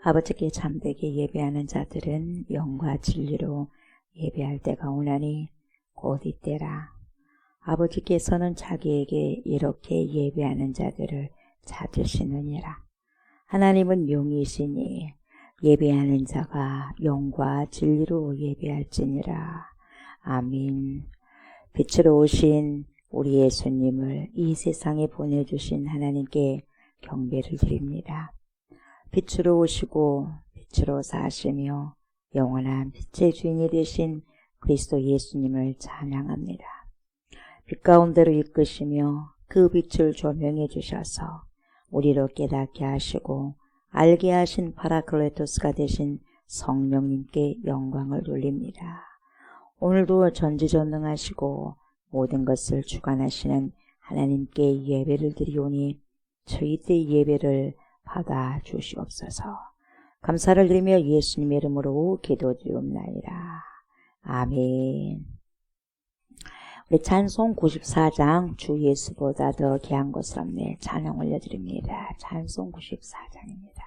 아버지께 참되게 예배하는 자들은 영과 진리로 예배할 때가 오나니 곧 이때라. 아버지께서는 자기에게 이렇게 예배하는 자들을 찾으시느니라. 하나님은 영이시니 예배하는 자가 영과 진리로 예배할지니라. 아멘. 빛으로 오신 우리 예수님을 이 세상에 보내주신 하나님께 경배를 드립니다. 빛으로 오시고 빛으로 사시며 영원한 빛의 주인이 되신 그리스도 예수님을 찬양합니다. 빛 가운데로 이끄시며 그 빛을 조명해 주셔서 우리로 깨닫게 하시고 알게 하신 파라클레토스가 되신 성령님께 영광을 돌립니다. 오늘도 전지전능하시고 모든 것을 주관하시는 하나님께 예배를 드리오니 저희 때 예배를 받아 주시옵소서. 감사를 드리며 예수님의 이름으로 기도드리옵나이다. 아멘. 우리 찬송 94장 주 예수보다 더 귀한 것을 없네 찬양 올려드립니다. 찬송 94장입니다.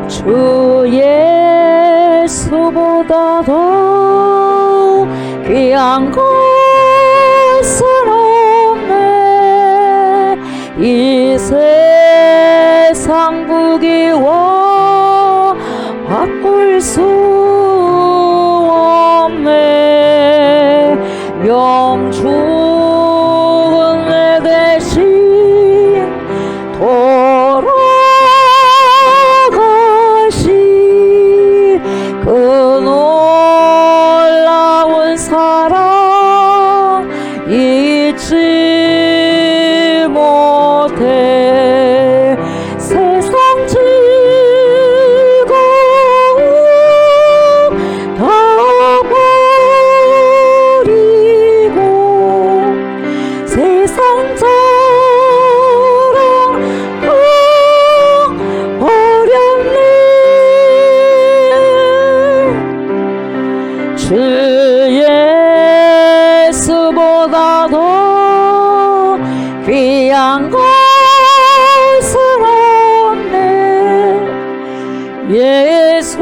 주 예수보다 더 귀한 것은 없네. 이 세상 부귀와 바꿀 수 없네. 영주는 내 대신 그 놀라운 사랑 잊지 못해. 세상 즐거움 다 버리고 세상 자랑 다 버렸네. 주 예수보다 더 귀한 것은 없네. 예수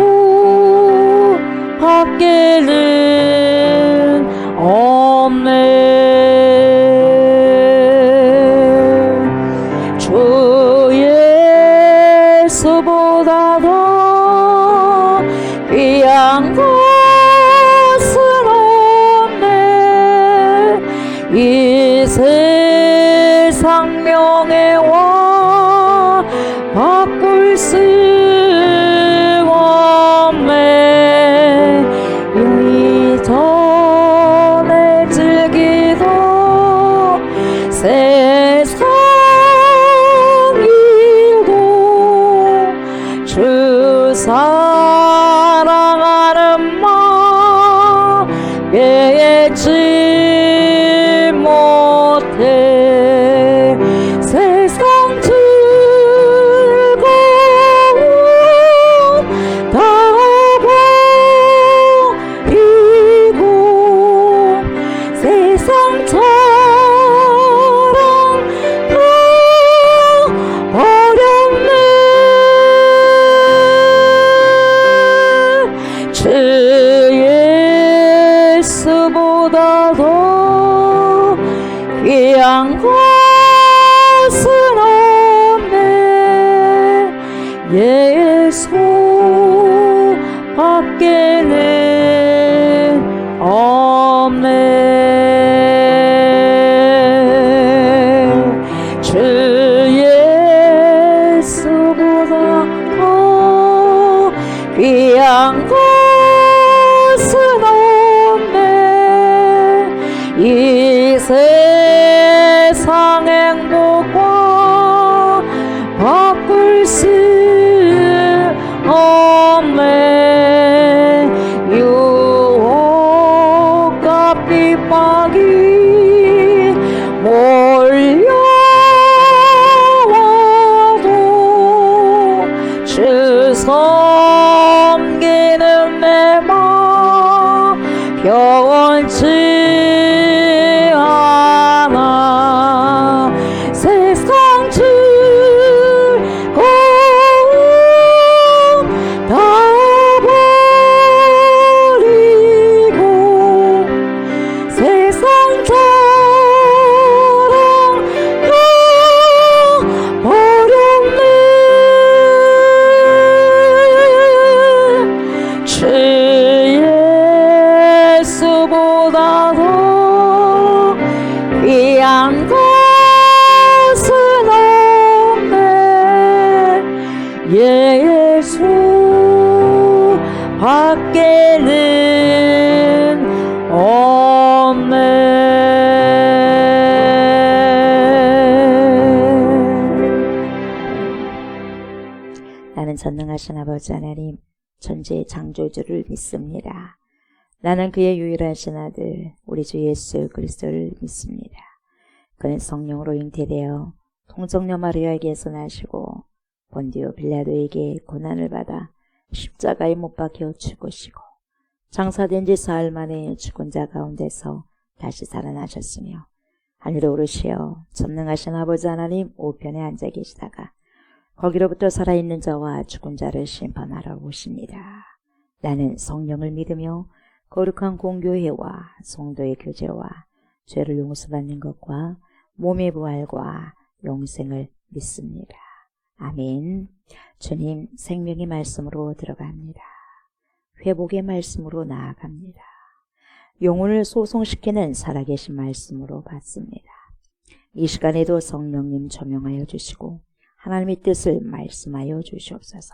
밖에는 없네. 주 예수보다 더 귀한 것 이 세상 명예와 바꿀 수 없네. 이전에 즐기던 세상 일도 주 사랑하는 마음에 못해. 세상 즐거움 다 버리고 세상 자랑 다 버렸네. 주 예수보다 더 귀한 것은 없네. 예수 밖에는 없네. 주 예수보다 더 귀한 것은 없네. 이 세상 행복과 바꿀 수 없네. 유혹과 핍박이 몰려오네. 나는 전능하신 아버지 하나님, 전지의 창조주를 믿습니다. 나는 그의 유일하신 아들, 우리 주 예수 그리스도를 믿습니다. 그는 성령으로 잉태되어 통정녀 마리아에게서 나시고 본디오 빌라도에게 고난을 받아 십자가에 못 박혀 죽으시고 장사된 지 사흘 만에 죽은 자 가운데서 다시 살아나셨으며 하늘에 오르시어 전능하신 아버지 하나님 우편에 앉아 계시다가 거기로부터 살아있는 자와 죽은 자를 심판하러 오십니다. 나는 성령을 믿으며 거룩한 공교회와 성도의 교제와 죄를 용서받는 것과 몸의 부활과 영생을 믿습니다. 아멘. 주님 생명의 말씀으로 들어갑니다. 회복의 말씀으로 나아갑니다. 영혼을 소송시키는 살아계신 말씀으로 받습니다. 이 시간에도 성령님 조명하여 주시고 하나님의 뜻을 말씀하여 주시옵소서.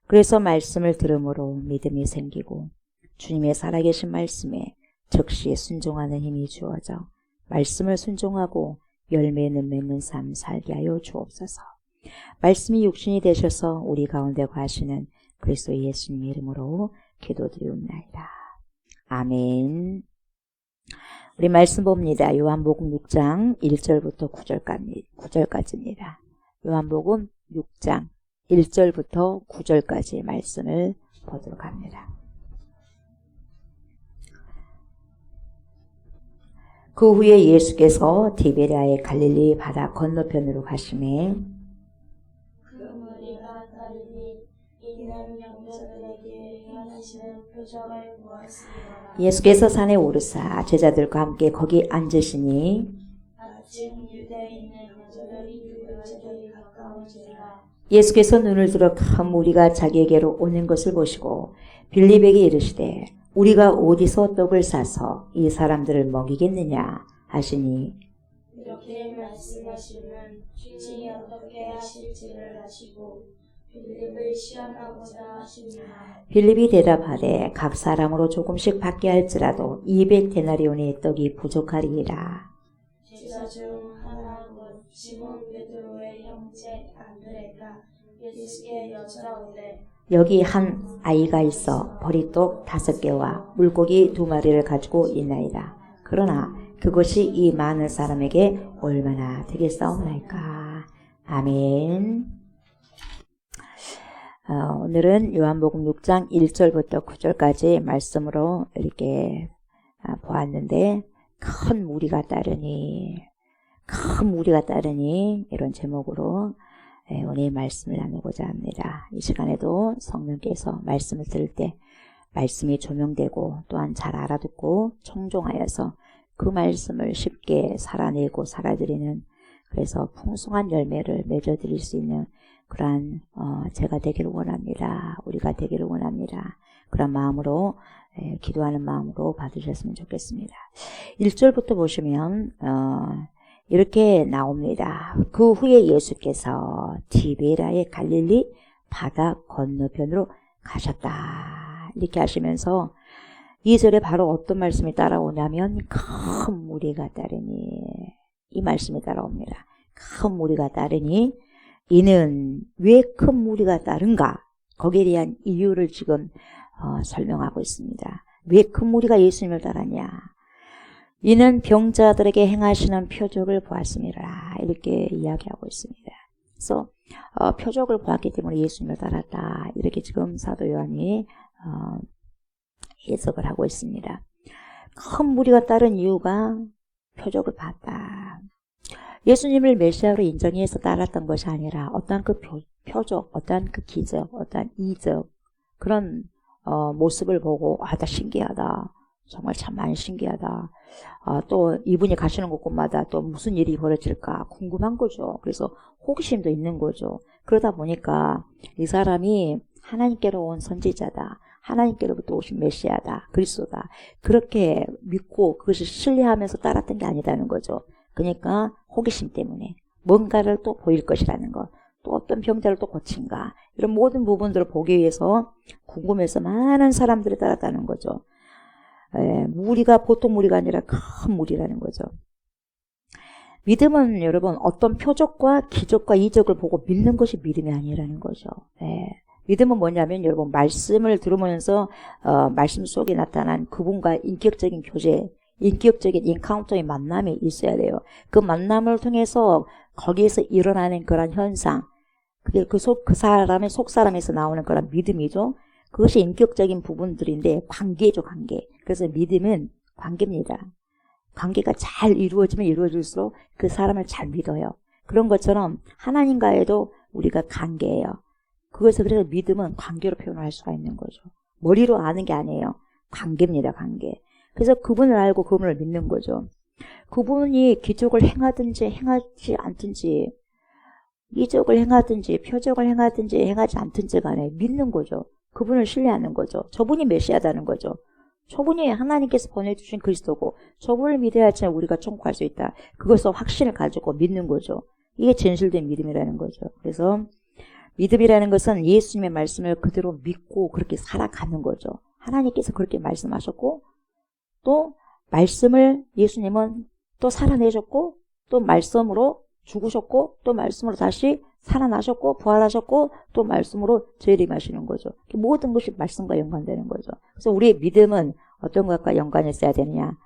그래서 말씀을 들음으로 믿음이 생기고 주님의 살아계신 말씀에 즉시 순종하는 힘이 주어져 말씀을 순종하고 열매는 맺는 삶 살게 하여 주옵소서. 말씀이 육신이 되셔서 우리 가운데 과하시는 그리스도 예수님 이름으로 기도드리옵나이다. 아멘. 우리 말씀 봅니다. 요한복음 6장 1절부터 9절까지입니다. 요한복음 6장 1절부터 9절까지 말씀을 보도록 합니다. 그 후에 예수께서 디베랴의 갈릴리 바다 건너편으로 가시매 그물이 따르니 이는 영적들에게 행하시는 표적을 보았습니다. 예수께서 산에 오르사 제자들과 함께 거기 앉으시니 마침 유대에 있는 영적들이 유대족에 가까운지라. 예수께서 눈을 들어 큰 무리가 자기에게로 오는 것을 보시고 빌립에게 이르시되 우리가 어디서 떡을 싸서 이 사람들을 먹이겠느냐 하시니 이렇게 말씀하시면 주님이 어떻게 하실지를 아시고 빌립을 시험하고자 하십니다. 빌립이 대답하되 각 사람으로 조금씩 받게 할지라도 200데나리온의 떡이 부족하리이라. 제자 중 하나는 시몬 베드로의 형제 안드레가 예수께 여짜오되 여기 한 아이가 있어 보리떡 5개와 물고기 2마리를 가지고 있나이다. 그러나 그것이 이 많은 사람에게 얼마나 되겠사옵나이까. 아멘. 오늘은 요한복음 6장 1절부터 9절까지 말씀으로 이렇게 보았는데 큰 무리가 따르니 이런 제목으로 오늘 말씀을 나누고자 합니다. 이 시간에도 성령께서 말씀을 들을 때 말씀이 조명되고 또한 잘 알아듣고 청종하여서 그 말씀을 쉽게 살아내고 살아드리는 그래서 풍성한 열매를 맺어드릴 수 있는 그러한 제가 되기를 원합니다. 우리가 되기를 원합니다. 그런 마음으로 기도하는 마음으로 받으셨으면 좋겠습니다. 1절부터 보시면 이렇게 나옵니다. 그 후에 예수께서 디베랴의 갈릴리 바다 건너편으로 가셨다. 이렇게 하시면서 2절에 바로 어떤 말씀이 따라오냐면 큰 무리가 따르니 이 말씀이 따라옵니다. 큰 무리가 따르니 이는 왜 큰 무리가 따른가? 거기에 대한 이유를 지금 설명하고 있습니다. 왜 큰 무리가 예수님을 따랐냐? 이는 병자들에게 행하시는 표적을 보았습니다. 이렇게 이야기하고 있습니다. 그래서 표적을 보았기 때문에 예수님을 따랐다. 이렇게 지금 사도 요한이 해석을 하고 있습니다. 큰 무리가 따른 이유가 표적을 봤다. 예수님을 메시아로 인정해서 따랐던 것이 아니라 어떠한 그 표적, 어떠한 그 기적, 어떠한 이적 그런 모습을 보고 나 신기하다. 정말 참 많이 신기하다. 또 이분이 가시는 곳곳마다 또 무슨 일이 벌어질까 궁금한 거죠. 그래서 호기심도 있는 거죠. 그러다 보니까 이 사람이 하나님께로 온 선지자다. 하나님께로부터 오신 메시아다. 그리스도다. 그렇게 믿고 그것을 신뢰하면서 따랐던 게 아니다는 거죠. 그러니까 호기심 때문에 뭔가를 또 보일 것이라는 것. 또 어떤 병자를 또 고친가. 이런 모든 부분들을 보기 위해서 궁금해서 많은 사람들이 따랐다는 거죠. 무리가 보통 무리가 아니라 큰 무리라는 거죠. 믿음은 여러분 어떤 표적과 기적과 이적을 보고 믿는 것이 믿음이 아니라는 거죠. 예. 믿음은 뭐냐면 여러분 말씀을 들으면서 말씀 속에 나타난 그분과 인격적인 교제, 인격적인 인카운터의 만남이 있어야 돼요. 그 만남을 통해서 거기에서 일어나는 그런 현상, 그게 그 사람의 속사람에서 나오는 그런 믿음이죠. 그것이 인격적인 부분들인데 관계죠, 관계. 그래서 믿음은 관계입니다. 관계가 잘 이루어지면 이루어질수록 그 사람을 잘 믿어요. 그런 것처럼 하나님과에도 우리가 관계예요. 그래서 믿음은 관계로 표현할 수가 있는 거죠. 머리로 아는 게 아니에요. 관계입니다, 관계. 그래서 그분을 알고 그분을 믿는 거죠. 그분이 기적을 행하든지 행하지 않든지, 이적을 행하든지 표적을 행하든지 행하지 않든지 간에 믿는 거죠. 그분을 신뢰하는 거죠. 저분이 메시아다는 거죠. 저분이 하나님께서 보내주신 그리스도고 저분을 믿어야지 우리가 천국할 수 있다. 그것을 확신을 가지고 믿는 거죠. 이게 진실된 믿음이라는 거죠. 그래서 믿음이라는 것은 예수님의 말씀을 그대로 믿고 그렇게 살아가는 거죠. 하나님께서 그렇게 말씀하셨고 또 말씀을 예수님은 또 살아내셨고 또 말씀으로 죽으셨고 또 말씀으로 다시 살아나셨고 부활하셨고 또 말씀으로 재림하시는 거죠. 모든 것이 말씀과 연관되는 거죠. 그래서 우리의 믿음은 어떤 것과 연관이 있어야 되느냐.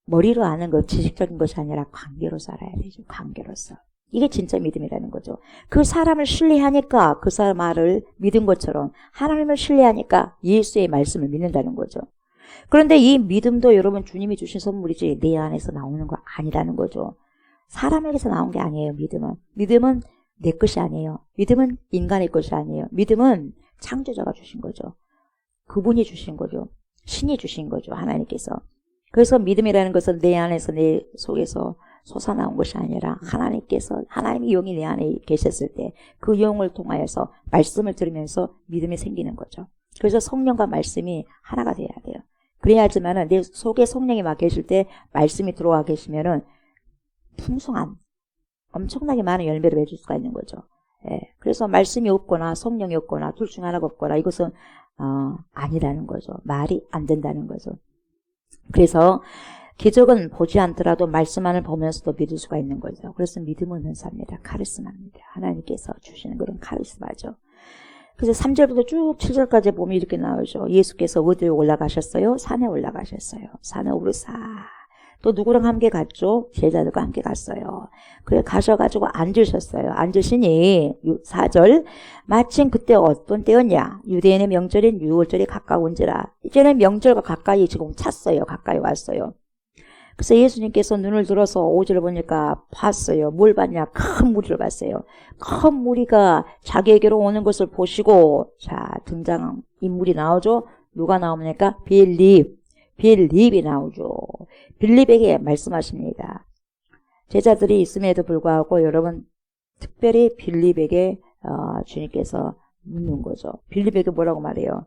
머리로 아는 것, 지식적인 것이 아니라 관계로 살아야 되죠. 관계로서. 이게 진짜 믿음이라는 거죠. 그 사람을 신뢰하니까 그 사람 말을 믿은 것처럼 하나님을 신뢰하니까 예수의 말씀을 믿는다는 거죠. 그런데 이 믿음도 여러분 주님이 주신 선물이지 내 안에서 나오는 거 아니라는 거죠. 사람에게서 나온 게 아니에요. 믿음은 내 것이 아니에요. 믿음은 인간의 것이 아니에요. 믿음은 창조자가 주신 거죠. 그분이 주신 거죠. 신이 주신 거죠. 하나님께서. 그래서 믿음이라는 것은 내 안에서 내 속에서 솟아나온 것이 아니라 하나님의 영이 내 안에 계셨을 때 그 영을 통하여서 말씀을 들으면서 믿음이 생기는 거죠. 그래서 성령과 말씀이 하나가 돼야 돼요. 그래야지만은 내 속에 성령이 막 계실 때 말씀이 들어와 계시면은 풍성한 엄청나게 많은 열매를 맺을 수가 있는 거죠. 예. 그래서 말씀이 없거나 성령이 없거나 둘 중 하나가 없거나 이것은 아니라는 거죠. 말이 안 된다는 거죠. 그래서 기적은 보지 않더라도 말씀만을 보면서도 믿을 수가 있는 거죠. 그래서 믿음은 은사입니다. 카리스마입니다. 하나님께서 주시는 그런 카리스마죠. 그래서 3절부터 쭉 7절까지 보면 이렇게 나오죠. 예수께서 어디에 올라가셨어요? 산에 올라가셨어요. 산에 오르사. 또 누구랑 함께 갔죠? 제자들과 함께 갔어요. 그래 가셔가지고 앉으셨어요. 앉으시니 4절 마침 그때 어떤 때였냐? 유대인의 명절인 유월절이 가까운지라. 이제는 명절과 가까이 지금 찼어요. 가까이 왔어요. 그래서 예수님께서 눈을 들어서 5절을 보니까 봤어요. 뭘 봤냐? 큰 무리를 봤어요. 큰 무리가 자기에게로 오는 것을 보시고 자 등장 인물이 나오죠. 누가 나옵니까? 빌립이 나오죠. 빌립에게 말씀하십니다. 제자들이 있음에도 불구하고 여러분 특별히 빌립에게 주님께서 묻는 거죠. 빌립에게 뭐라고 말해요?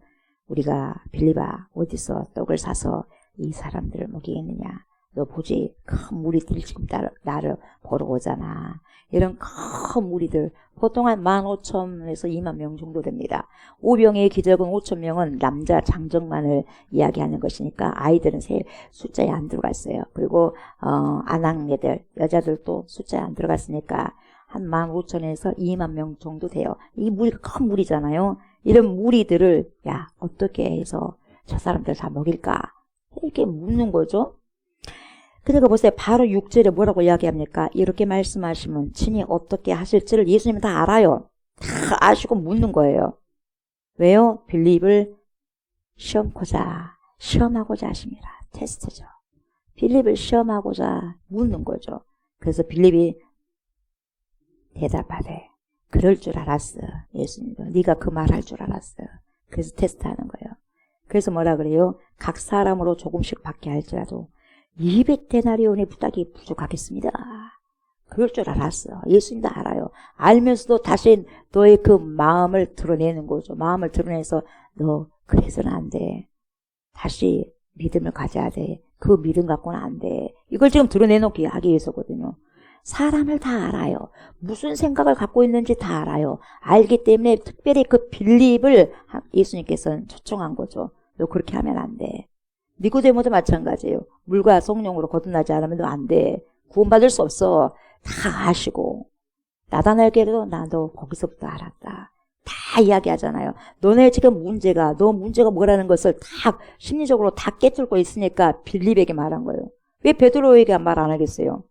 우리가 빌립아 어디서 떡을 사서 이 사람들을 먹이겠느냐? 너 보지 큰 무리들이 지금 나를 보러 오잖아. 이런 큰 무리들 보통 한 15,000에서 2만 명 정도 됩니다. 오병의 기적은 5,000명은 남자 장정만을 이야기하는 것이니까 아이들은 숫자에 안 들어갔어요. 그리고 아낙네들 여자들도 숫자에 안 들어갔으니까 한 15,000에서 2만 명 정도 돼요. 이 무리가 큰 무리잖아요. 이런 무리들을 야 어떻게 해서 저 사람들 다 먹일까? 이렇게 묻는 거죠. 그러니까 보세요. 바로 6절에 뭐라고 이야기합니까? 이렇게 말씀하시면 친히 어떻게 하실지를 예수님은 다 알아요. 다 아시고 묻는 거예요. 왜요? 빌립을 시험하고자 하십니다. 테스트죠. 빌립을 시험하고자 묻는 거죠. 그래서 빌립이 대답하되 그럴 줄 알았어. 예수님도 네가 그 말 할 줄 알았어. 그래서 테스트하는 거예요. 그래서 뭐라 그래요? 각 사람으로 조금씩 받게 할지라도 200데나리온의 부탁이 부족하겠습니다. 그럴 줄 알았어. 예수님도 알아요. 알면서도 다시 너의 그 마음을 드러내는 거죠. 마음을 드러내서 너 그래서는 안 돼. 다시 믿음을 가져야 돼. 그 믿음 갖고는 안 돼. 이걸 지금 드러내놓기 하기 위해서거든요. 사람을 다 알아요. 무슨 생각을 갖고 있는지 다 알아요. 알기 때문에 특별히 그 빌립을 예수님께서는 초청한 거죠. 너 그렇게 하면 안 돼. 니고데모도 마찬가지예요. 물과 성령으로 거듭나지 않으면 너 안 돼. 구원받을 수 없어. 다 아시고. 나다나엘에게도 나도 거기서부터 알았다. 다 이야기하잖아요. 너네 지금 너 문제가 뭐라는 것을 다 심리적으로 다 깨뚫고 있으니까 빌립에게 말한 거예요. 왜 베드로에게 말 안 하겠어요?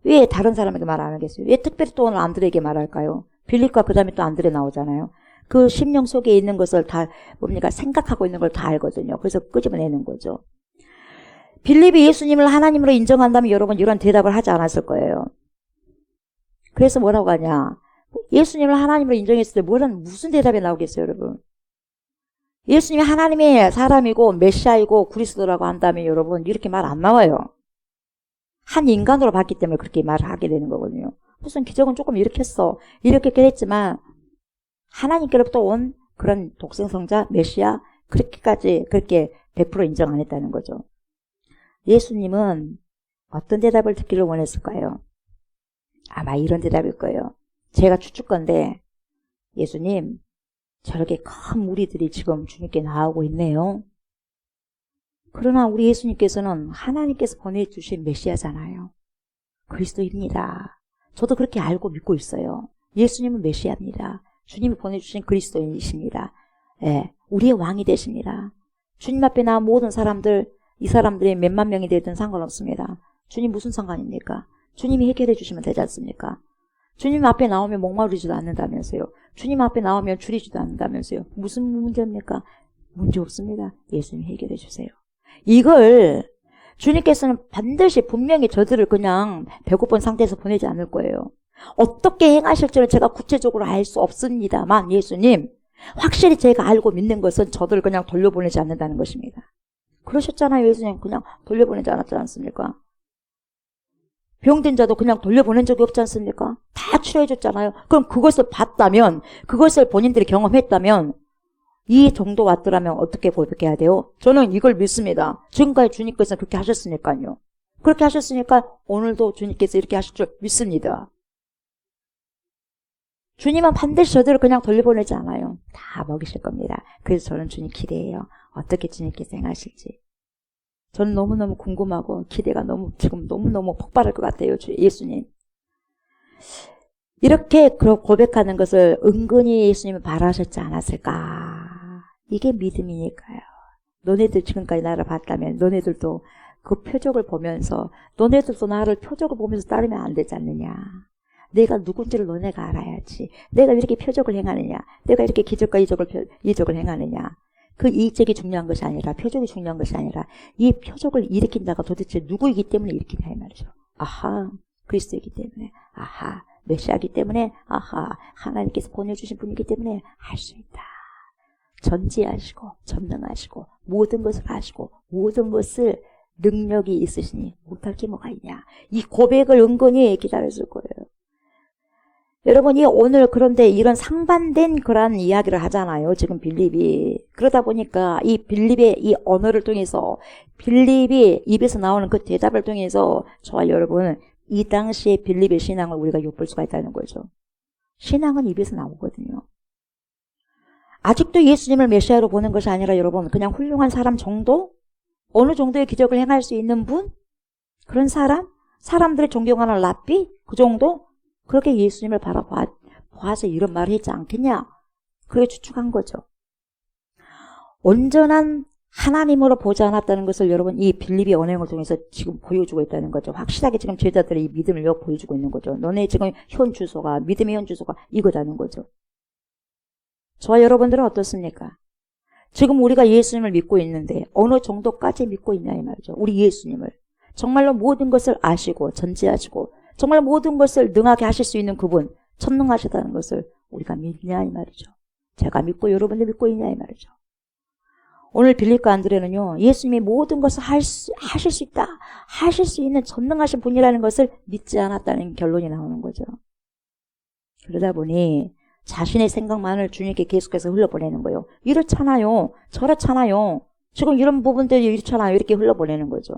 왜 다른 사람에게 말 안 하겠어요? 왜 특별히 또 오늘 안드레에게 말할까요? 빌립과 그 다음에 또 안드레 나오잖아요. 그 심령 속에 있는 것을 다 뭡니까? 생각하고 있는 걸 다 알거든요. 그래서 끄집어내는 거죠. 빌립이 예수님을 하나님으로 인정한다면 여러분 이런 대답을 하지 않았을 거예요. 그래서 뭐라고 하냐? 예수님을 하나님으로 인정했을 때 무슨 대답이 나오겠어요, 여러분? 예수님이 하나님의 사람이고 메시아이고 그리스도라고 한다면 여러분 이렇게 말 안 나와요. 한 인간으로 봤기 때문에 그렇게 말을 하게 되는 거거든요. 무슨 기적은 조금 일으켰어. 일으켰긴 했지만 하나님께로부터 온 그런 독생성자 메시아 그렇게 100% 인정 안 했다는 거죠. 예수님은 어떤 대답을 듣기를 원했을까요? 아마 이런 대답일 거예요. 제가 추측건데 예수님 저렇게 큰 무리들이 지금 주님께 나오고 있네요. 그러나 우리 예수님께서는 하나님께서 보내주신 메시아잖아요. 그리스도입니다. 저도 그렇게 알고 믿고 있어요. 예수님은 메시아입니다. 주님이 보내주신 그리스도이십니다. 예, 우리의 왕이 되십니다. 주님 앞에 나온 모든 사람들, 이 사람들이 몇만 명이 되든 상관없습니다. 주님 무슨 상관입니까? 주님이 해결해 주시면 되지 않습니까? 주님 앞에 나오면 목마르지도 않는다면서요. 주님 앞에 나오면 줄이지도 않는다면서요. 무슨 문제입니까? 문제 없습니다. 예수님이 해결해 주세요. 이걸 주님께서는 반드시 분명히 저들을 그냥 배고픈 상태에서 보내지 않을 거예요. 어떻게 행하실지는 제가 구체적으로 알 수 없습니다만 예수님 확실히 제가 알고 믿는 것은 저들을 그냥 돌려보내지 않는다는 것입니다. 그러셨잖아요. 예수님 그냥 돌려보내지 않았지 않습니까? 병든 자도 그냥 돌려보낸 적이 없지 않습니까? 다 치료해 줬잖아요. 그럼 그것을 봤다면, 그것을 본인들이 경험했다면 이 정도 왔더라면 어떻게 고백해야 돼요? 저는 이걸 믿습니다. 지금까지 주님께서 그렇게 하셨으니까요. 그렇게 하셨으니까 오늘도 주님께서 이렇게 하실 줄 믿습니다. 주님은 반드시 저들을 그냥 돌려보내지 않아요. 다 먹이실 겁니다. 그래서 저는 주님 기대해요. 어떻게 주님께서 행하실지. 저는 너무너무 궁금하고 기대가 지금 너무너무 폭발할 것 같아요. 예수님. 이렇게 고백하는 것을 은근히 예수님은 바라셨지 않았을까. 이게 믿음이니까요. 너네들 지금까지 나를 봤다면 너네들도 그 표적을 보면서 너네들도 나를 표적을 보면서 따르면 안 되지 않느냐. 내가 누군지를 너네가 알아야지. 내가 이렇게 표적을 행하느냐. 내가 이렇게 기적과 이적을 행하느냐. 그 이적이 중요한 것이 아니라 표적이 중요한 것이 아니라 이 표적을 일으킨 자가 도대체 누구이기 때문에 일으키냐 이 말이죠. 아하, 그리스도이기 때문에, 아하, 메시아이기 때문에, 아하, 하나님께서 보내주신 분이기 때문에 할 수 있다. 전지하시고 전능하시고 모든 것을 아시고 모든 것을 능력이 있으시니 못할 게 뭐가 있냐. 이 고백을 은근히 기다렸을 거예요. 여러분이 오늘 그런데 이런 상반된 그런 이야기를 하잖아요. 지금 빌립이. 그러다 보니까 이 빌립의 이 언어를 통해서 빌립이 입에서 나오는 그 대답을 통해서 저와 여러분은 이 당시에 빌립의 신앙을 우리가 엿볼 수가 있다는 거죠. 신앙은 입에서 나오거든요. 아직도 예수님을 메시아로 보는 것이 아니라 여러분 그냥 훌륭한 사람 정도? 어느 정도의 기적을 행할 수 있는 분? 그런 사람? 사람들이 존경하는 랍비? 그 정도? 그렇게 예수님을 바라봐서 이런 말을 했지 않겠냐? 그렇게 추측한 거죠. 온전한 하나님으로 보지 않았다는 것을 여러분 이 빌립의 언행을 통해서 지금 보여주고 있다는 거죠. 확실하게 지금 제자들이 이 믿음을 보여주고 있는 거죠. 너네 지금 믿음의 현 주소가 이거다는 거죠. 저와 여러분들은 어떻습니까? 지금 우리가 예수님을 믿고 있는데 어느 정도까지 믿고 있냐 이 말이죠. 우리 예수님을. 정말로 모든 것을 아시고 전지하시고 정말 모든 것을 능하게 하실 수 있는 그분, 천능하시다는 것을 우리가 믿냐 이 말이죠. 제가 믿고 여러분들 믿고 있냐 이 말이죠. 오늘 빌립과 안드레는요, 예수님이 모든 것을 하실 수 있다, 하실 수 있는 전능하신 분이라는 것을 믿지 않았다는 결론이 나오는 거죠. 그러다 보니 자신의 생각만을 주님께 계속해서 흘려보내는 거예요. 이렇잖아요, 저렇잖아요, 지금 이런 부분들이 이렇잖아요, 이렇게 흘려보내는 거죠.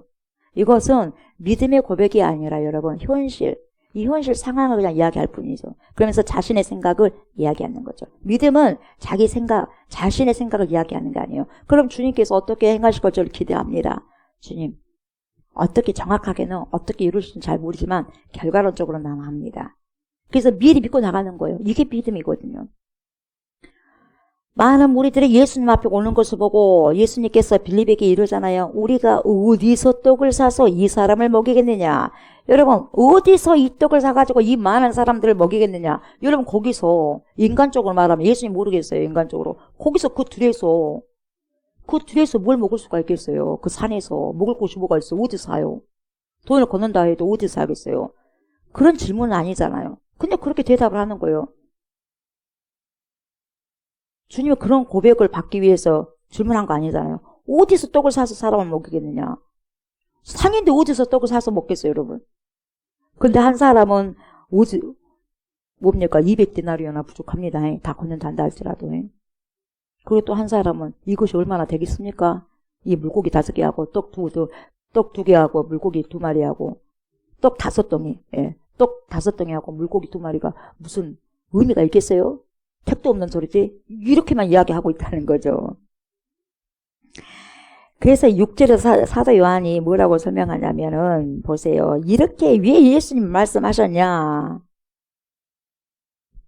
이것은 믿음의 고백이 아니라 여러분 이 현실 상황을 그냥 이야기할 뿐이죠. 그러면서 자신의 생각을 이야기하는 거죠. 믿음은 자신의 생각을 이야기하는 게 아니에요. 그럼 주님께서 어떻게 행하실 걸 저를 기대합니다. 주님, 어떻게 정확하게는 어떻게 이룰지는 잘 모르지만 결과론적으로 남아합니다. 그래서 미리 믿고 나가는 거예요. 이게 믿음이거든요. 많은 무리들이 예수님 앞에 오는 것을 보고 예수님께서 빌립에게 이러잖아요. 우리가 어디서 떡을 사서 이 사람을 먹이겠느냐. 여러분 어디서 이 떡을 사가지고 이 많은 사람들을 먹이겠느냐. 여러분 거기서 인간적으로 말하면 예수님 모르겠어요. 인간적으로. 거기서 그 둘에서 뭘 먹을 수가 있겠어요. 그 산에서 먹을 곳이 뭐가 있어요. 어디서 사요. 돈을 걷는다 해도 어디서 사겠어요. 그런 질문은 아니잖아요. 근데 그렇게 대답을 하는 거예요. 주님이 그런 고백을 받기 위해서 질문한 거 아니잖아요. 어디서 떡을 사서 사람을 먹이겠느냐. 상인데 어디서 떡을 사서 먹겠어요, 여러분. 근데 한 사람은 뭡니까? 200데나리오나 부족합니다. 다 걷는단다 할지라도. 그리고 또 한 사람은 이것이 얼마나 되겠습니까? 이 물고기 5개하고 떡 2개하고 물고기 2마리하고 떡 5덩이. 떡 5덩이하고 물고기 2마리가 무슨 의미가 있겠어요? 택도 없는 소리지? 이렇게만 이야기하고 있다는 거죠. 그래서 6절에 사도 요한이 뭐라고 설명하냐면은, 보세요. 이렇게 왜 예수님 말씀하셨냐?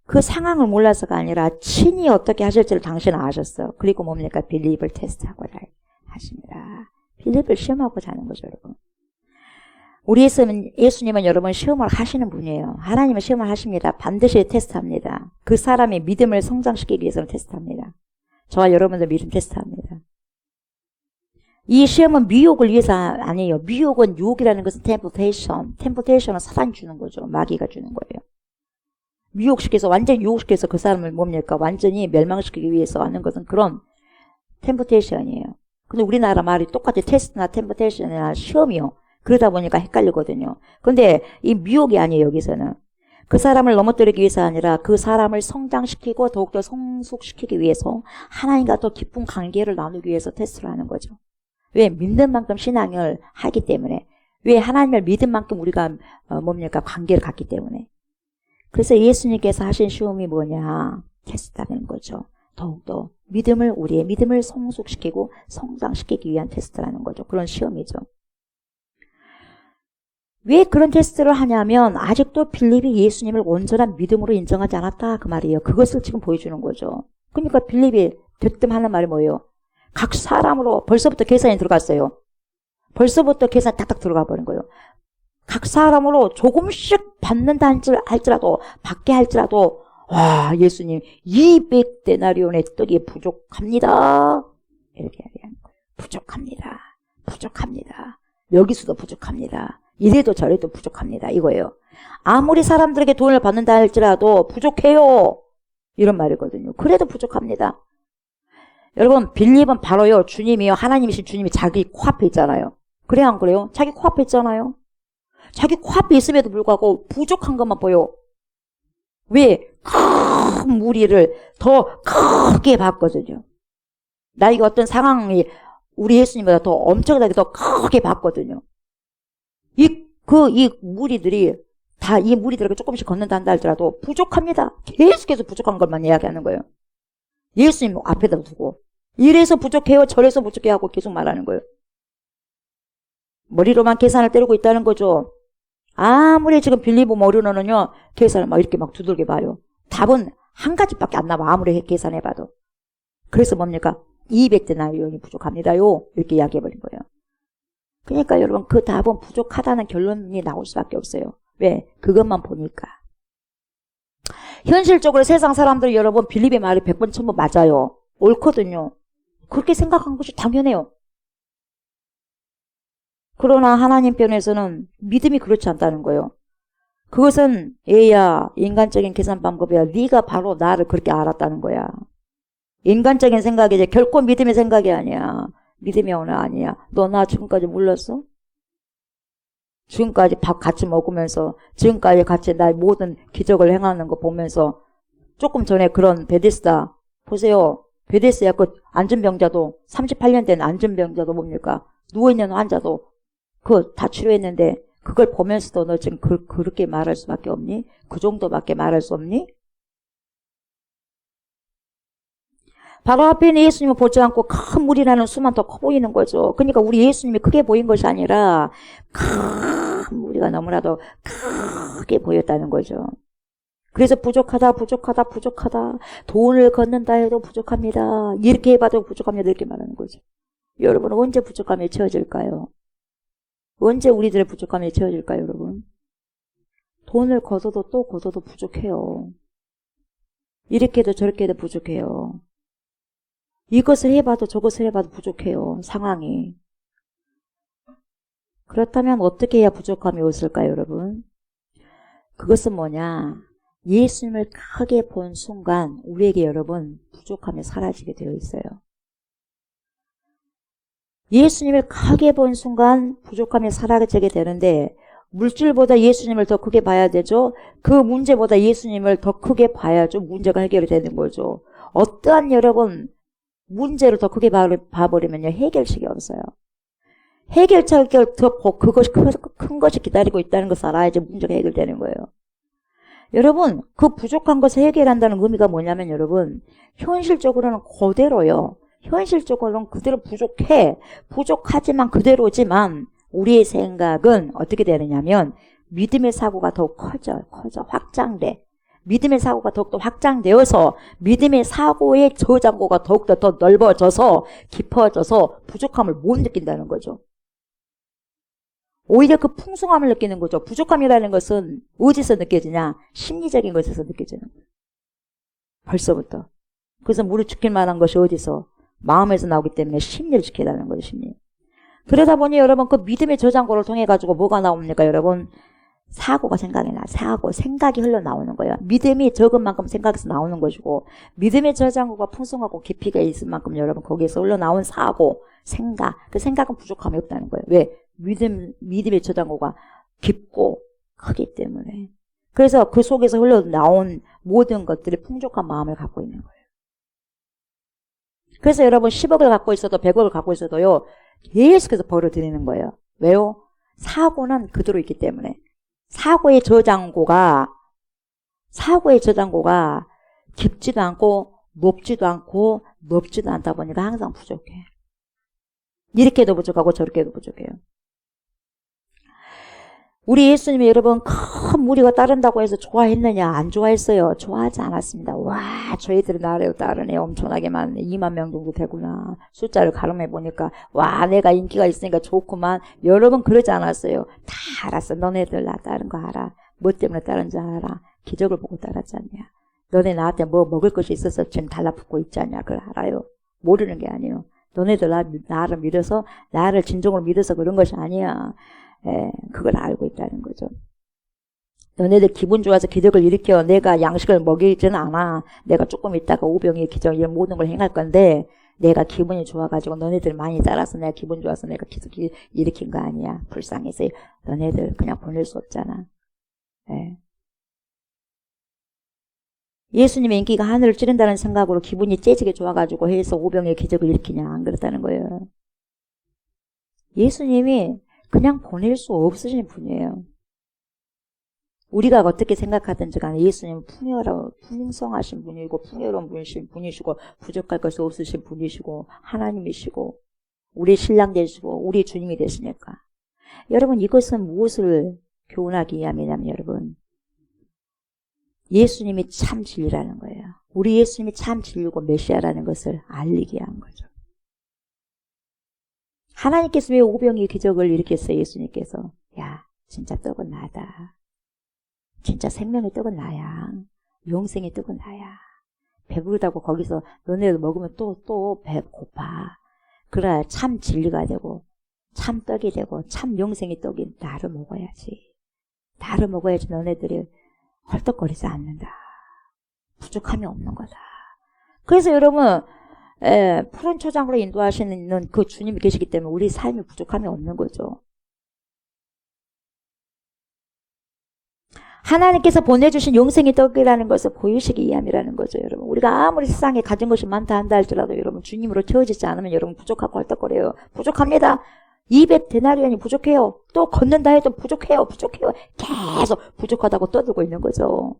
그 상황을 몰라서가 아니라 친히 어떻게 하실지를 당신은 아셨어. 그리고 뭡니까? 빌립을 테스트하고자 하십니다. 빌립을 시험하고자 하는 거죠, 여러분. 우리 예수님은 여러분 시험을 하시는 분이에요. 하나님은 시험을 하십니다. 반드시 테스트합니다. 그 사람의 믿음을 성장시키기 위해서는 테스트합니다. 저와 여러분도 믿음 테스트합니다. 이 시험은 미혹을 위해서 아니에요. 미혹은 유혹이라는 것은 템포테이션은 사단이 주는 거죠. 마귀가 주는 거예요. 완전히 유혹시켜서 그 사람을 뭡니까? 완전히 멸망시키기 위해서 하는 것은 그런 템포테이션이에요. 근데 우리나라 말이 똑같이 테스트나 템포테이션이나 시험이요. 그러다 보니까 헷갈리거든요. 근데 이 미혹이 아니에요, 여기서는. 그 사람을 넘어뜨리기 위해서 아니라 그 사람을 성장시키고 더욱더 성숙시키기 위해서 하나님과 더 깊은 관계를 나누기 위해서 테스트를 하는 거죠. 왜? 믿는 만큼 신앙을 하기 때문에. 왜? 하나님을 믿은 만큼 우리가 관계를 갖기 때문에. 그래서 예수님께서 하신 시험이 뭐냐? 테스트하는 거죠. 더욱더 우리의 믿음을 성숙시키고 성장시키기 위한 테스트라는 거죠. 그런 시험이죠. 왜 그런 테스트를 하냐면 아직도 빌립이 예수님을 온전한 믿음으로 인정하지 않았다 그 말이에요. 그것을 지금 보여주는 거죠. 그러니까 빌립이 되뜸하는 말이 뭐예요? 각 사람으로 벌써부터 계산이 들어갔어요. 벌써부터 계산이 딱딱 들어가 버린 거예요. 각 사람으로 조금씩 받는다 할지라도 받게 할지라도 와 예수님 200데나리온의 떡이 부족합니다. 이렇게 얘기하는 거예요. 부족합니다. 여기서도 부족합니다. 이래도 저래도 부족합니다. 이거예요. 아무리 사람들에게 돈을 받는다 할지라도 부족해요. 이런 말이거든요. 그래도 부족합니다. 여러분 빌립은 바로요. 주님이요. 하나님이신 주님이 자기 코앞에 있잖아요. 그래 안 그래요? 자기 코앞에 있잖아요. 자기 코앞에 있음에도 불구하고 부족한 것만 보여. 왜? 큰 무리를 더 크게 봤거든요. 나에게 어떤 상황이 우리 예수님보다 더 엄청나게 더 크게 봤거든요. 이 무리들이 다 이 무리들에게 조금씩 걷는다 한다 할지라도 부족합니다. 계속해서 부족한 것만 이야기하는 거예요. 예수님 앞에다 두고 이래서 부족해요. 저래서 부족해 하고 계속 말하는 거예요. 머리로만 계산을 때리고 있다는 거죠. 아무리 지금 빌립 머리로는요. 계산을 막 이렇게 막 두들겨 봐요. 답은 한 가지밖에 안 나와. 아무리 계산해봐도. 그래서 뭡니까? 200데나리온이 부족합니다요. 이렇게 이야기해버린 거예요. 그러니까 여러분 그 답은 부족하다는 결론이 나올 수밖에 없어요. 왜? 그것만 보니까. 현실적으로 세상 사람들이 여러분 빌립의 말이 100번 1000번 맞아요. 옳거든요. 그렇게 생각한 것이 당연해요. 그러나 하나님 편에서는 믿음이 그렇지 않다는 거예요. 그것은 얘야 인간적인 계산 방법이야. 네가 바로 나를 그렇게 알았다는 거야. 인간적인 생각이지 결코 믿음의 생각이 아니야. 믿음의 언어 아니야. 너 나 지금까지 몰랐어? 지금까지 밥 같이 먹으면서 지금까지 같이 나의 모든 기적을 행하는 거 보면서 조금 전에 그런 베데스다 보세요. 베데스야 그 안전병자도 38년 된 안전병자도 뭡니까? 누워있는 환자도 그거 다 치료했는데 그걸 보면서도 너 지금 그렇게 말할 수밖에 없니? 그 정도밖에 말할 수 없니? 바로 앞에 있는 예수님을 보지 않고 큰 물이 나는 수만 더 커 보이는 거죠. 그러니까 우리 예수님이 크게 보인 것이 아니라 큰 무리가 너무나도 크게 보였다는 거죠. 그래서 부족하다. 돈을 걷는다 해도 부족합니다. 이렇게 해봐도 부족합니다. 이렇게 말하는 거죠. 여러분, 언제 부족함이 채워질까요? 언제 우리들의 부족함이 채워질까요, 여러분? 돈을 걷어도 또 걷어도 부족해요. 이렇게 해도 저렇게 해도 부족해요. 이것을 해봐도 저것을 해봐도 부족해요. 상황이. 그렇다면 어떻게 해야 부족함이 없을까요, 여러분? 그것은 뭐냐? 예수님을 크게 본 순간 우리에게 여러분 부족함이 사라지게 되어 있어요. 예수님을 크게 본 순간 부족함이 사라지게 되는데 물질보다 예수님을 더 크게 봐야 되죠. 그 문제보다 예수님을 더 크게 봐야죠. 문제가 해결이 되는 거죠. 어떠한 여러분 문제를 더 크게 봐버리면요. 해결책이 없어요. 해결책을 더 그것이 큰 것이 기다리고 있다는 것을 알아야지 문제가 해결되는 거예요. 여러분, 그 부족한 것을 해결한다는 의미가 뭐냐면 여러분, 현실적으로는 그대로요. 현실적으로는 그대로 부족하지만 그대로지만 우리의 생각은 어떻게 되느냐면 믿음의 사고가 더욱 커져 확장돼. 믿음의 사고가 더욱더 확장되어서 믿음의 사고의 저장고가 더욱더 더 넓어져서 깊어져서 부족함을 못 느낀다는 거죠. 오히려 그 풍성함을 느끼는 거죠. 부족함이라는 것은 어디서 느껴지냐? 심리적인 것에서 느껴지는 거예요. 벌써부터. 그래서 무릎 죽일 만한 것이 어디서? 마음에서 나오기 때문에 심리를 지키라는 거예요. 심리. 그러다 보니 여러분 그 믿음의 저장고를 통해 가지고 뭐가 나옵니까 여러분? 사고가 생각이 나. 생각이 흘러나오는 거예요. 믿음이 적은 만큼 생각에서 나오는 것이고 믿음의 저장고가 풍성하고 깊이가 있을 만큼 여러분 거기에서 흘러나온 사고, 생각. 그 생각은 부족함이 없다는 거예요. 왜? 믿음의 저장고가 깊고 크기 때문에. 그래서 그 속에서 흘러나온 모든 것들이 풍족한 마음을 갖고 있는 거예요. 그래서 여러분 10억을 갖고 있어도 100억을 갖고 있어도요. 계속해서 벌어들이는 거예요. 왜요? 사고는 그대로 있기 때문에. 사고의 저장고가 깊지도 않고 높지도 않고 넓지도 않다 보니까 항상 부족해. 이렇게도 부족하고 저렇게도 부족해요. 우리 예수님이 여러분 큰 무리가 따른다고 해서 좋아했느냐? 안 좋아했어요. 좋아하지 않았습니다. 와, 저희들이 나를 따르네. 엄청나게 많네. 2만 명 정도 되구나. 숫자를 가늠해 보니까 와, 내가 인기가 있으니까 좋구만. 여러분 그러지 않았어요. 다 알았어. 너네들 나 따른 거 알아. 뭐 때문에 따른지 알아. 기적을 보고 따랐지 않냐. 너네 나한테 뭐 먹을 것이 있어서 지금 달라붙고 있지 않냐. 그걸 알아요. 모르는 게 아니에요. 너네들 나를 믿어서 나를 진정으로 믿어서 그런 것이 아니야. 그걸 알고 있다는 거죠. 너네들 기분 좋아서 기적을 일으켜 내가 양식을 먹이지는 않아. 내가 조금 있다가 오병이의 기적 이런 모든 걸 행할 건데 내가 기분이 좋아가지고 너네들 많이 따라서 내가 기분 좋아서 내가 기적을 일으킨 거 아니야. 불쌍해서 너네들 그냥 보낼 수 없잖아. 예수님의 인기가 하늘을 찌른다는 생각으로 기분이 째지게 좋아가지고 해서 오병이의 기적을 일으키냐. 안 그렇다는 거예요. 예수님이 그냥 보낼 수 없으신 분이에요. 우리가 어떻게 생각하든지 간에 예수님은 풍성하신 분이고 풍요로운 분이시고 부족할 것이 없으신 분이시고 하나님이시고 우리 신랑 되시고 우리 주님이 되시니까. 여러분 이것은 무엇을 교훈하기 위함이냐면 여러분 예수님이 참 진리라는 거예요. 우리 예수님이 참 진리고 메시아라는 것을 알리기 위한 거죠. 하나님께서 왜 오병이의 기적을 일으켰어요? 예수님께서. 야, 진짜 떡은 나다. 진짜 생명의 떡은 나야. 영생의 떡은 나야. 배부르다고 거기서 너네들 먹으면 또 배 고파. 그래야 참 진리가 되고 참 떡이 되고 참 영생의 떡이 나를 먹어야지. 나를 먹어야지 너네들이 헐떡거리지 않는다. 부족함이 없는 거다. 그래서 여러분 푸른 초장으로 인도하시는 그 주님이 계시기 때문에 우리 삶이 부족함이 없는 거죠. 하나님께서 보내주신 영생의 떡이라는 것을 보이시기 위함이라는 거죠, 여러분. 우리가 아무리 세상에 가진 것이 많다 한다 할지라도 여러분 주님으로 채워지지 않으면 여러분 부족하고 헐떡거려요. 부족합니다. 200데나리온이 부족해요. 또 걷는다 해도 부족해요. 계속 부족하다고 떠들고 있는 거죠.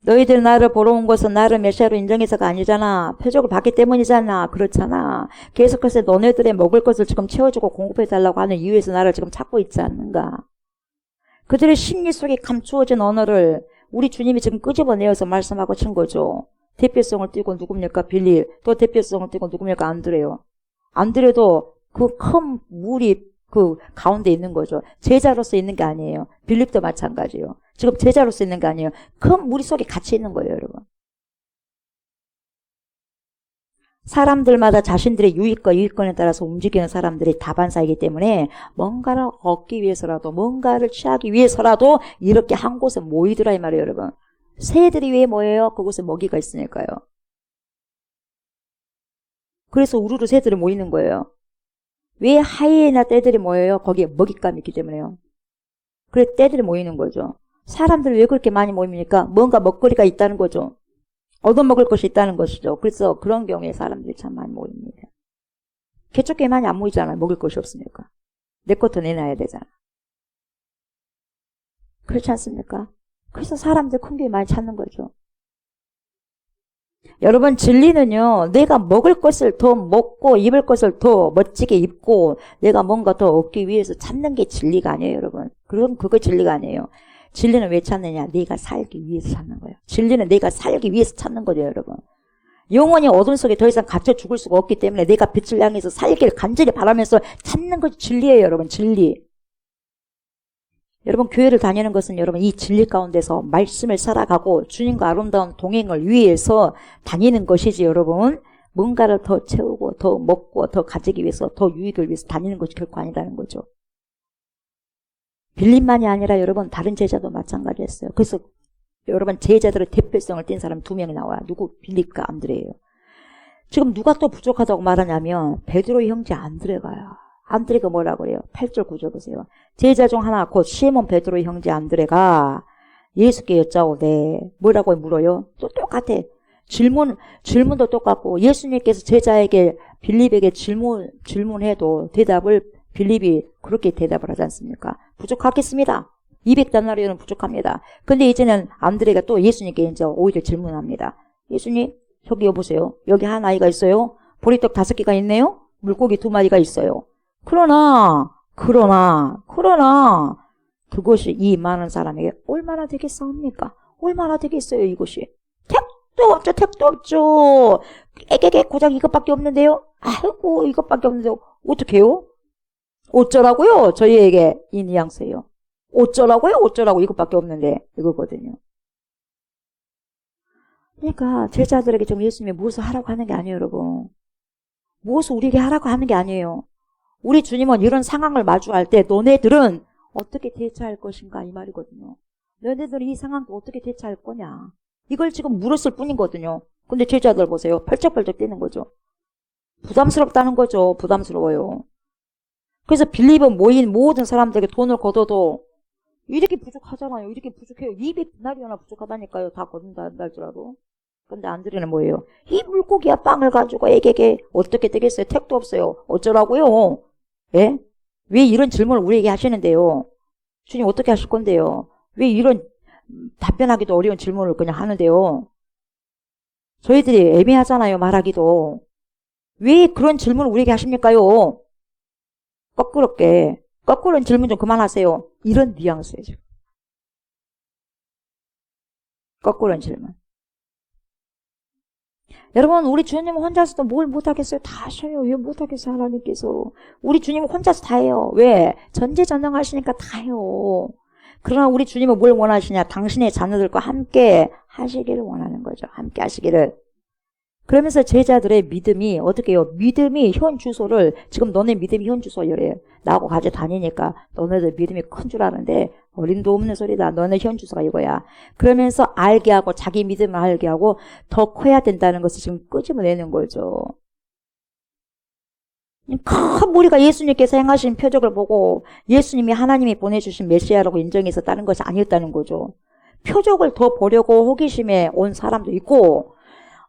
너희들 나를 보러 온 것은 나를 메시아로 인정해서가 아니잖아. 표적을 받기 때문이잖아. 그렇잖아. 계속해서 너네들의 먹을 것을 지금 채워주고 공급해달라고 하는 이유에서 나를 지금 찾고 있지 않는가. 그들의 심리 속에 감추어진 언어를 우리 주님이 지금 끄집어내어서 말씀하고 친 거죠. 대표성을 띄고 누굽니까? 빌립. 또 대표성을 띄고 누굽니까? 안드레요. 안드레도 그 큰 물이 그 가운데 있는 거죠. 제자로서 있는 게 아니에요. 빌립도 마찬가지예요. 지금 제자로서 있는 게 아니에요. 큰 무리 속에 같이 있는 거예요, 여러분. 사람들마다 자신들의 유익과 유익권에 따라서 움직이는 사람들이 다반사이기 때문에 뭔가를 얻기 위해서라도 뭔가를 취하기 위해서라도 이렇게 한 곳에 모이더라 이 말이에요, 여러분. 새들이 왜 모여요? 그곳에 먹이가 있으니까요. 그래서 우르르 새들이 모이는 거예요. 왜 하이에나 떼들이 모여요? 거기에 먹잇감이 있기 때문에요. 그래 떼들이 모이는 거죠. 사람들이 왜 그렇게 많이 모입니까? 뭔가 먹거리가 있다는 거죠. 얻어먹을 것이 있다는 것이죠. 그래서 그런 경우에 사람들이 참 많이 모입니다. 개척교회 많이 안 모이잖아요. 먹을 것이 없으니까. 내 것도 내놔야 되잖아. 그렇지 않습니까? 그래서 사람들 큰 교회 많이 찾는 거죠. 여러분 진리는요. 내가 먹을 것을 더 먹고 입을 것을 더 멋지게 입고 내가 뭔가 더 얻기 위해서 찾는 게 진리가 아니에요. 여러분. 그럼 그거 진리가 아니에요. 진리는 왜 찾느냐? 내가 살기 위해서 찾는 거예요. 진리는 내가 살기 위해서 찾는 거죠. 여러분. 영원히 어둠 속에 더 이상 갇혀 죽을 수가 없기 때문에 내가 빛을 향해서 살기를 간절히 바라면서 찾는 것이 진리예요. 여러분. 진리. 여러분 교회를 다니는 것은 여러분 이 진리 가운데서 말씀을 살아가고 주님과 아름다운 동행을 위해서 다니는 것이지 여러분. 뭔가를 더 채우고 더 먹고 더 가지기 위해서 더 유익을 위해서 다니는 것이 결코 아니라는 거죠. 빌립만이 아니라 여러분 다른 제자도 마찬가지였어요. 그래서 여러분 제자들의 대표성을 띈 사람 2명이 나와요. 누구? 빌립과 안드레예요. 지금 누가 또 부족하다고 말하냐면 베드로의 형제 안드레가요. 안드레가 뭐라고 그래요? 8절 9절 보세요. 제자 중 하나 곧 시몬 베드로의 형제 안드레가 예수께 여짜오되 뭐라고 물어요? 또 똑같아. 질문도 똑같고 예수님께서 제자에게 빌립에게 질문해도 대답을 빌립이 그렇게 대답을 하지 않습니까? 부족하겠습니다. 200데나리온은 부족합니다. 근데 이제는 안드레가 또 예수님께 이제 오히려 질문합니다. 예수님, 저기 여보세요. 여기 한 아이가 있어요. 보리떡 5개가 있네요. 물고기 2마리가 있어요. 그러나 그것이 이 많은 사람에게 얼마나 되겠사옵니까? 얼마나 되겠어요 이것이? 택도 없죠. 애게게 고작 이것밖에 없는데요. 아이고 이것밖에 없는데요. 어떡해요? 어쩌라고요? 저희에게 이 뉘앙스예요. 어쩌라고 이것밖에 없는데 이거거든요. 그러니까 제자들에게 좀 예수님이 무엇을 하라고 하는 게 아니에요 여러분. 무엇을 우리에게 하라고 하는 게 아니에요. 우리 주님은 이런 상황을 마주할 때 너네들은 어떻게 대처할 것인가 이 말이거든요. 너네들은 이 상황도 어떻게 대처할 거냐. 이걸 지금 물었을 뿐이거든요. 근데 제자들 보세요. 펄쩍펄쩍 뛰는 거죠. 부담스럽다는 거죠. 부담스러워요. 그래서 빌립은 모인 모든 사람들에게 돈을 걷어도 이렇게 부족하잖아요. 이렇게 부족해요. 200데나리온이나 부족하다니까요. 다 걷는다 할지라도. 근데 안드레는 뭐예요? 이 물고기와 빵을 가지고 애게게 어떻게 되겠어요? 택도 없어요. 어쩌라고요? 예? 왜 이런 질문을 우리에게 하시는데요? 주님 어떻게 하실 건데요? 왜 이런 답변하기도 어려운 질문을 그냥 하는데요? 저희들이 애매하잖아요. 말하기도. 왜 그런 질문을 우리에게 하십니까요? 거꾸로는 질문 좀 그만하세요. 이런 뉘앙스예요. 거꾸로는 질문. 여러분 우리 주님은 혼자서도 뭘 못하겠어요? 다 하셔요. 왜 못하겠어요? 하나님께서. 우리 주님은 혼자서 다 해요. 왜? 전지전능하시니까 다 해요. 그러나 우리 주님은 뭘 원하시냐? 당신의 자녀들과 함께 하시기를 원하는 거죠. 함께 하시기를. 그러면서 제자들의 믿음이 어떻게 해요? 믿음이 현 주소를 지금 너네 믿음이 현 주소 이래요. 나하고 같이 다니니까 너네들 믿음이 큰 줄 아는데 어림도 없는 소리다. 너네 현 주소가 이거야. 그러면서 알게 하고 자기 믿음을 알게 하고 더 커야 된다는 것을 지금 끄집어내는 거죠. 큰 무리가 예수님께서 행하신 표적을 보고 예수님이 하나님이 보내주신 메시아라고 인정해서 다른 것이 아니었다는 거죠. 표적을 더 보려고 호기심에 온 사람도 있고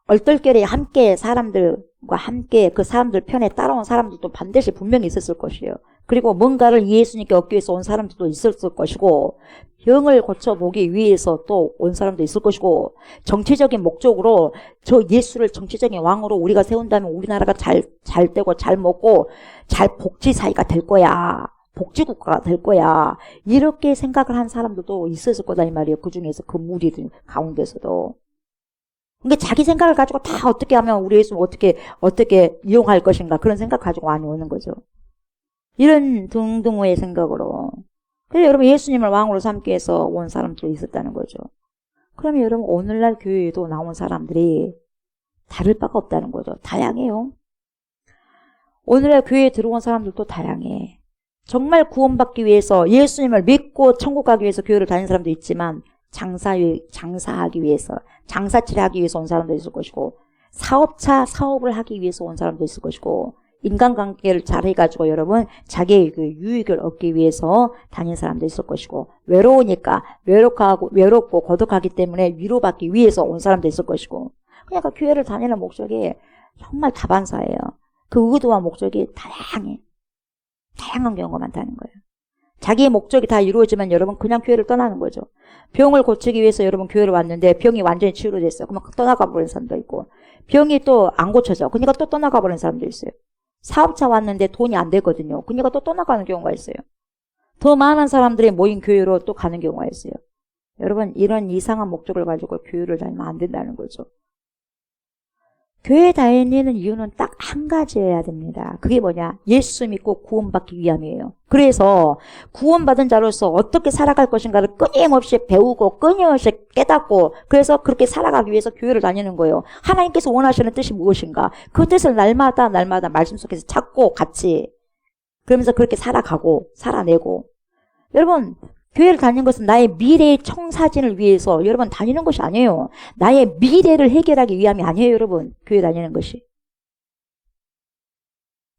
얼떨결에 함께 사람들과 함께 그 사람들 편에 따라온 사람들도 반드시 분명히 있었을 것이에요. 그리고 뭔가를 예수님께 얻기 위해서 온 사람들도 있었을 것이고 병을 고쳐보기 위해서 또 온 사람도 있을 것이고, 정치적인 목적으로 저 예수를 정치적인 왕으로 우리가 세운다면 우리나라가 잘 되고 잘 먹고 잘 복지 사회가 될 거야. 복지국가가 될 거야. 이렇게 생각을 한 사람들도 있었을 거다 이 말이에요. 그 중에서 그 무리 가운데서도. 그러니까 자기 생각을 가지고 다 어떻게 하면 우리 예수를 어떻게 이용할 것인가 그런 생각 가지고 많이 오는 거죠. 이런 등등의 생각으로. 그래서 여러분 예수님을 왕으로 삼기 위해서 온 사람들이 있었다는 거죠. 그러면 여러분 오늘날 교회에도 나온 사람들이 다를 바가 없다는 거죠. 다양해요. 오늘날 교회에 들어온 사람들도 다양해. 정말 구원받기 위해서 예수님을 믿고 천국 가기 위해서 교회를 다니는 사람도 있지만 장사하기 위해서, 장사치를 하기 위해서 온 사람도 있을 것이고, 사업을 하기 위해서 온 사람도 있을 것이고, 인간관계를 잘 해가지고 여러분 자기의 그 유익을 얻기 위해서 다니는 사람도 있을 것이고, 외로우니까 외롭고 고독하기 때문에 위로받기 위해서 온 사람도 있을 것이고, 그러니까 교회를 다니는 목적이 정말 다반사예요. 그 의도와 목적이 다양한 경우가 많다는 거예요. 자기의 목적이 다 이루어지면 여러분 그냥 교회를 떠나는 거죠. 병을 고치기 위해서 여러분 교회를 왔는데 병이 완전히 치유됐어요. 그러면 떠나가 버리는 사람도 있고, 병이 또 안 고쳐져. 그러니까 또 떠나가 버리는 사람도 있어요. 사업차 왔는데 돈이 안 되거든요. 그러니까 또 떠나가는 경우가 있어요. 더 많은 사람들이 모인 교회로 또 가는 경우가 있어요. 여러분 이런 이상한 목적을 가지고 교회를 다니면 안 된다는 거죠. 교회 다니는 이유는 딱 한 가지여야 됩니다. 그게 뭐냐? 예수 믿고 구원받기 위함이에요. 그래서 구원받은 자로서 어떻게 살아갈 것인가를 끊임없이 배우고 끊임없이 깨닫고, 그래서 그렇게 살아가기 위해서 교회를 다니는 거예요. 하나님께서 원하시는 뜻이 무엇인가? 그 뜻을 날마다 말씀 속에서 찾고 같이 그러면서 그렇게 살아가고 살아내고. 여러분 교회를 다니는 것은 나의 미래의 청사진을 위해서 여러분 다니는 것이 아니에요. 나의 미래를 해결하기 위함이 아니에요. 여러분 교회 다니는 것이.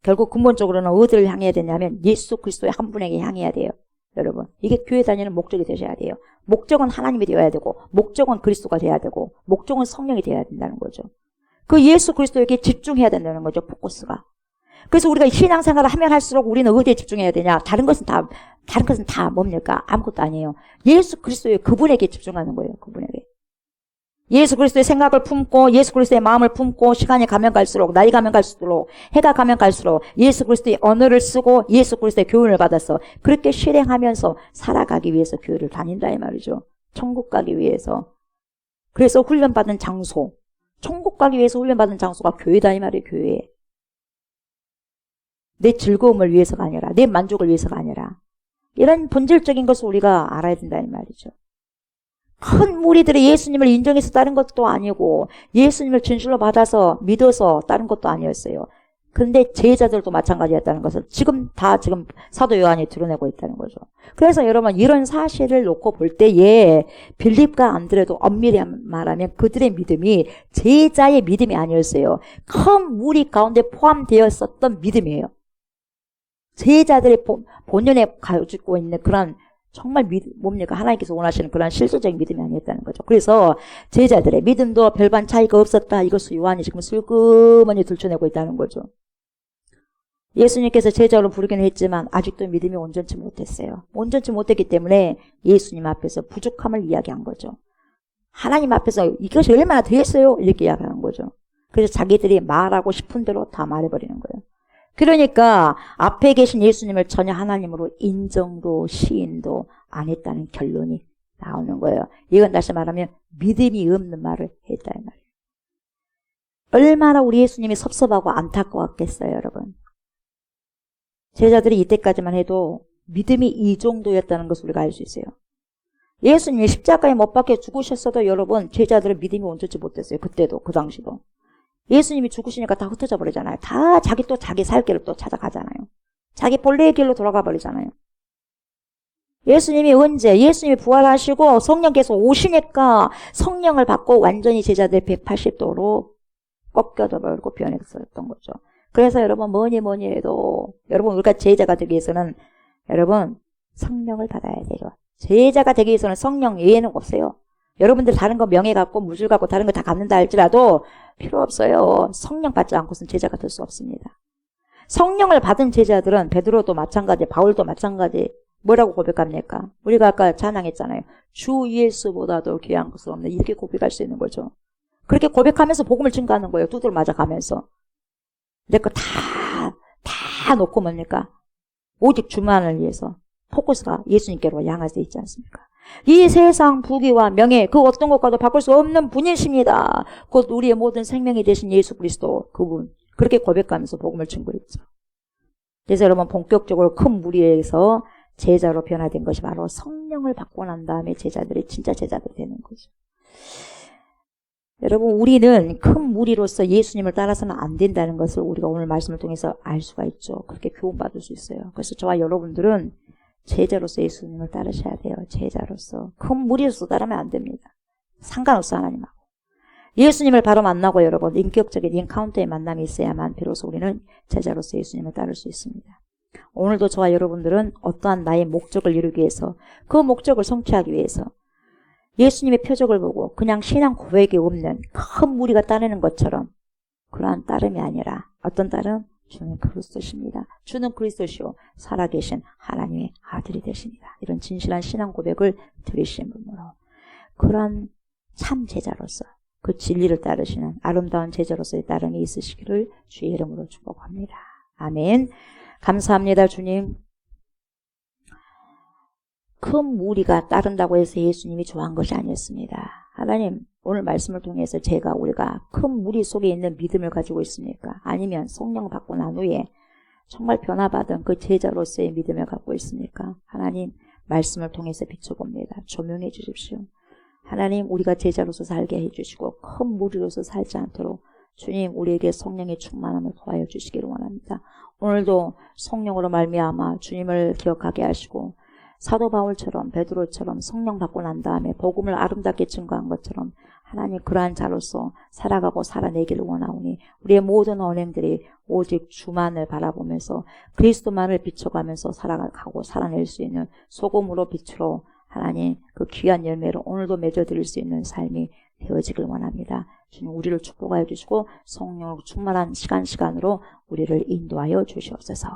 결국 근본적으로는 어디를 향해야 되냐면 예수 그리스도의 한 분에게 향해야 돼요. 여러분 이게 교회 다니는 목적이 되셔야 돼요. 목적은 하나님이 되어야 되고, 목적은 그리스도가 되어야 되고, 목적은 성령이 되어야 된다는 거죠. 그 예수 그리스도에게 집중해야 된다는 거죠. 포커스가. 그래서 우리가 신앙생활을 하면 할수록 우리는 어디에 집중해야 되냐? 다른 것은 다 뭡니까? 아무것도 아니에요. 예수 그리스도의 그분에게 집중하는 거예요. 그분에게. 예수 그리스도의 생각을 품고, 예수 그리스도의 마음을 품고, 시간이 가면 갈수록, 나이 가면 갈수록, 해가 가면 갈수록 예수 그리스도의 언어를 쓰고 예수 그리스도의 교훈을 받아서 그렇게 실행하면서 살아가기 위해서 교회를 다닌다 이 말이죠. 천국 가기 위해서. 그래서 훈련받은 장소, 천국 가기 위해서 훈련받은 장소가 교회다 이 말이에요. 교회. 내 즐거움을 위해서가 아니라, 내 만족을 위해서가 아니라, 이런 본질적인 것을 우리가 알아야 된다는 말이죠. 큰 무리들이 예수님을 인정해서 따른 것도 아니고, 예수님을 진실로 받아서 믿어서 따른 것도 아니었어요. 그런데 제자들도 마찬가지였다는 것을 지금 사도 요한이 드러내고 있다는 거죠. 그래서 여러분 이런 사실을 놓고 볼 때에 빌립과 안드레도 엄밀히 말하면 그들의 믿음이 제자의 믿음이 아니었어요. 큰 무리 가운데 포함되었었던 믿음이에요. 제자들의 본연에 가지고 있는 그런 정말 뭡니까? 하나님께서 원하시는 그런 실질적인 믿음이 아니었다는 거죠. 그래서 제자들의 믿음도 별반 차이가 없었다. 이것을 요한이 지금 슬그머니 들춰내고 있다는 거죠. 예수님께서 제자로 부르기는 했지만 아직도 믿음이 온전치 못했어요. 온전치 못했기 때문에 예수님 앞에서 부족함을 이야기한 거죠. 하나님 앞에서 이것이 얼마나 되겠어요? 이렇게 이야기하는 거죠. 그래서 자기들이 말하고 싶은 대로 다 말해버리는 거예요. 그러니까 앞에 계신 예수님을 전혀 하나님으로 인정도 시인도 안 했다는 결론이 나오는 거예요. 이건 다시 말하면 믿음이 없는 말을 했다 이 말이에요. 얼마나 우리 예수님이 섭섭하고 안타까웠겠어요, 여러분. 제자들이 이때까지만 해도 믿음이 이 정도였다는 것을 우리가 알 수 있어요. 예수님이 십자가에 못 박혀 죽으셨어도 여러분 제자들은 믿음이 온전치 못했어요. 그때도 그 당시도. 예수님이 죽으시니까 다 흩어져 버리잖아요. 다 자기 살 길을 또 찾아가잖아요. 자기 본래의 길로 돌아가 버리잖아요. 예수님이 예수님이 부활하시고 성령께서 오시니까 성령을 받고 완전히 제자들 180도로 꺾여져 버리고 변했었던 거죠. 그래서 여러분 뭐니 해도 여러분 우리가 제자가 되기 위해서는 여러분 성령을 받아야 돼요. 제자가 되기 위해서는 성령 외에는 없어요. 여러분들 다른 거 명예 갖고 무술 갖고 다른 거 다 갖는다 할지라도 필요 없어요. 성령 받지 않고서는 제자가 될 수 없습니다. 성령을 받은 제자들은 베드로도 마찬가지, 바울도 마찬가지, 뭐라고 고백합니까? 우리가 아까 찬양했잖아요. 주 예수보다도 귀한 것은 없네. 이렇게 고백할 수 있는 거죠. 그렇게 고백하면서 복음을 증거하는 거예요. 두드려 맞아가면서. 내 거 다 놓고 뭡니까? 오직 주만을 위해서 포커스가 예수님께로 향해서 있지 않습니까? 이 세상 부귀와 명예 그 어떤 것과도 바꿀 수 없는 분이십니다. 곧 우리의 모든 생명이 되신 예수 그리스도 그분. 그렇게 고백하면서 복음을 증거했죠. 그래서 여러분 본격적으로 큰 무리에서 제자로 변화된 것이 바로 성령을 받고 난 다음에 제자들이 진짜 제자들이 되는 거죠. 여러분 우리는 큰 무리로서 예수님을 따라서는 안 된다는 것을 우리가 오늘 말씀을 통해서 알 수가 있죠. 그렇게 교훈받을 수 있어요. 그래서 저와 여러분들은 제자로서 예수님을 따르셔야 돼요. 제자로서. 큰 무리로서 따르면 안 됩니다. 상관없어 하나님하고. 예수님을 바로 만나고 여러분 인격적인 인카운터의 만남이 있어야만 비로소 우리는 제자로서 예수님을 따를 수 있습니다. 오늘도 저와 여러분들은 어떠한 나의 목적을 이루기 위해서 그 목적을 성취하기 위해서 예수님의 표적을 보고 그냥 신앙 고백이 없는 큰 무리가 따르는 것처럼 그러한 따름이 아니라 어떤 따름? 주는 그리스도십니다. 주는 그리스도시요 살아계신 하나님의 아들이 되십니다. 이런 진실한 신앙 고백을 드리신 분으로 그런 참 제자로서 그 진리를 따르시는 아름다운 제자로서의 따름이 있으시기를 주의 이름으로 축복합니다. 아멘. 감사합니다. 주님. 큰 무리가 따른다고 해서 예수님이 좋아한 것이 아니었습니다. 하나님 오늘 말씀을 통해서 우리가 큰 무리 속에 있는 믿음을 가지고 있습니까? 아니면 성령 받고 난 후에 정말 변화받은 그 제자로서의 믿음을 갖고 있습니까? 하나님 말씀을 통해서 비춰봅니다. 조명해 주십시오. 하나님 우리가 제자로서 살게 해주시고 큰 무리로서 살지 않도록 주님 우리에게 성령의 충만함을 더하여 주시기를 원합니다. 오늘도 성령으로 말미암아 주님을 기억하게 하시고 사도 바울처럼 베드로처럼 성령 받고 난 다음에 복음을 아름답게 증거한 것처럼 하나님 그러한 자로서 살아가고 살아내기를 원하오니 우리의 모든 언행들이 오직 주만을 바라보면서 그리스도만을 비춰가면서 살아가고 살아낼 수 있는 소금으로 빛으로 하나님 그 귀한 열매로 오늘도 맺어드릴 수 있는 삶이 되어지길 원합니다. 주님 우리를 축복하여 주시고 성령으로 충만한 시간으로 우리를 인도하여 주시옵소서.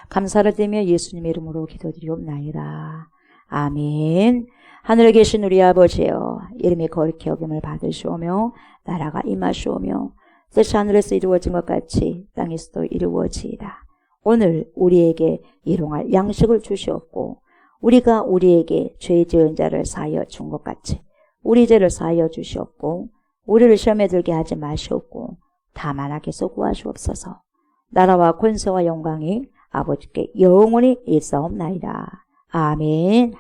감사를 드리며 예수님의 이름으로 기도드리옵나이다. 아멘. 하늘에 계신 우리 아버지여 이름이 거룩히 여김을 받으시오며 나라가 임하시오며 뜻이 하늘에서 이루어진 것 같이 땅에서도 이루어지이다. 오늘 우리에게 일용할 양식을 주시옵고 우리가 우리에게 죄 지은 자를 사하여 준 것 같이 우리 죄를 사하여 주시옵고 우리를 시험에 들게 하지 마시옵고 다만 악에서 구하시옵소서. 나라와 권세와 영광이 아버지께 영원히 있사옵나이다. 아멘.